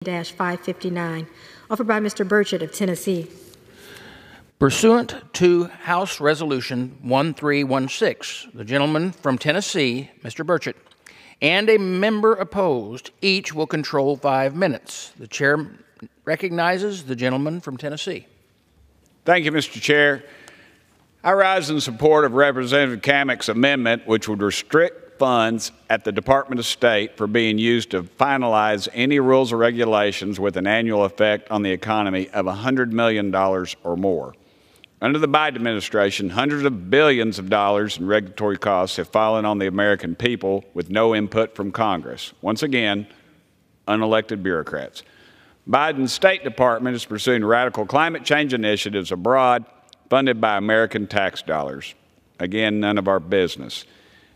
559, offered by Mr. Burchett of Tennessee. Pursuant to House Resolution 1316, the gentleman from Tennessee, Mr. Burchett, and a member opposed, each will control 5 minutes. The chair recognizes the gentleman from Tennessee. Thank you, Mr. Chair. I rise in support of Representative Kamek's amendment, which would restrict funds at the Department of State for being used to finalize any rules or regulations with an annual effect on the economy of $100 million or more. Under the Biden administration, hundreds of billions of dollars in regulatory costs have fallen on the American people with no input from Congress. Once again, unelected bureaucrats. Biden's State Department is pursuing radical climate change initiatives abroad, funded by American tax dollars. Again, none of our business.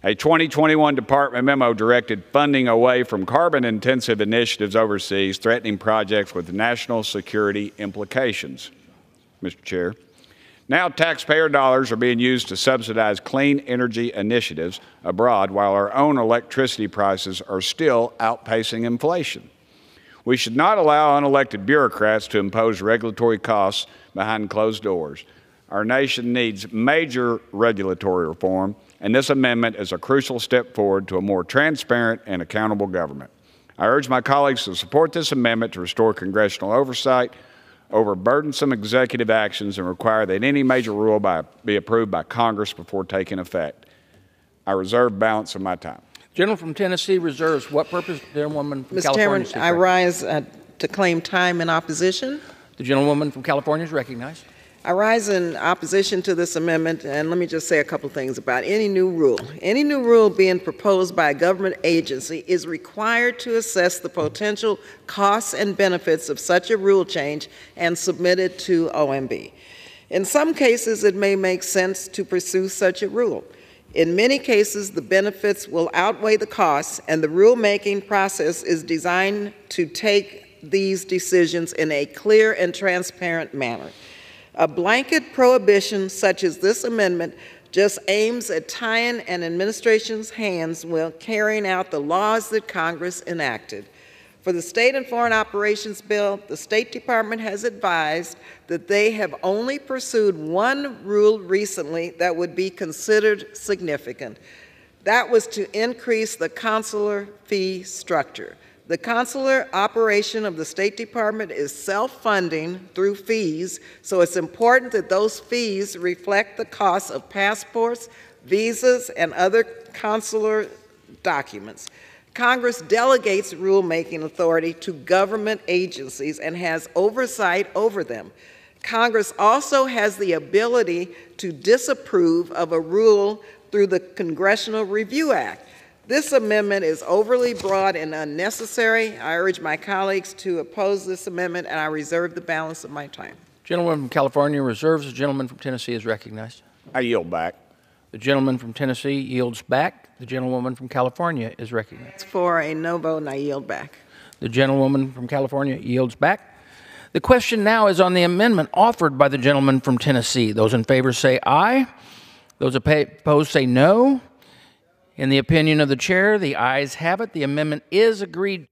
A 2021 department memo directed funding away from carbon-intensive initiatives overseas, threatening projects with national security implications. Mr. Chair, now taxpayer dollars are being used to subsidize clean energy initiatives abroad while our own electricity prices are still outpacing inflation. We should not allow unelected bureaucrats to impose regulatory costs behind closed doors. Our nation needs major regulatory reform, and this amendment is a crucial step forward to a more transparent and accountable government. I urge my colleagues to support this amendment to restore congressional oversight over burdensome executive actions and require that any major rule be approved by Congress before taking effect. I reserve balance of my time. Gentleman from Tennessee reserves what purpose? The gentlewoman from Mr. California. Chairman, I rise to claim time in opposition. The gentlewoman from California is recognized. I rise in opposition to this amendment, and let me just say a couple things about any new rule. Any new rule being proposed by a government agency is required to assess the potential costs and benefits of such a rule change and submit it to OMB. In some cases, it may make sense to pursue such a rule. In many cases, the benefits will outweigh the costs, and the rulemaking process is designed to take these decisions in a clear and transparent manner. A blanket prohibition such as this amendment just aims at tying an administration's hands while carrying out the laws that Congress enacted. For the State and Foreign Operations Bill, the State Department has advised that they have only pursued one rule recently that would be considered significant. That was to increase the consular fee structure. The consular operation of the State Department is self-funding through fees, so it's important that those fees reflect the cost of passports, visas, and other consular documents. Congress delegates rulemaking authority to government agencies and has oversight over them. Congress also has the ability to disapprove of a rule through the Congressional Review Act. This amendment is overly broad and unnecessary. I urge my colleagues to oppose this amendment, and I reserve the balance of my time. Gentleman from California reserves. The gentleman from Tennessee is recognized. I yield back. The gentleman from Tennessee yields back. The gentlewoman from California is recognized. For a no vote, and I yield back. The gentlewoman from California yields back. The question now is on the amendment offered by the gentleman from Tennessee. Those in favor say aye. Those opposed say no. In the opinion of the chair, the ayes have it. The amendment is agreed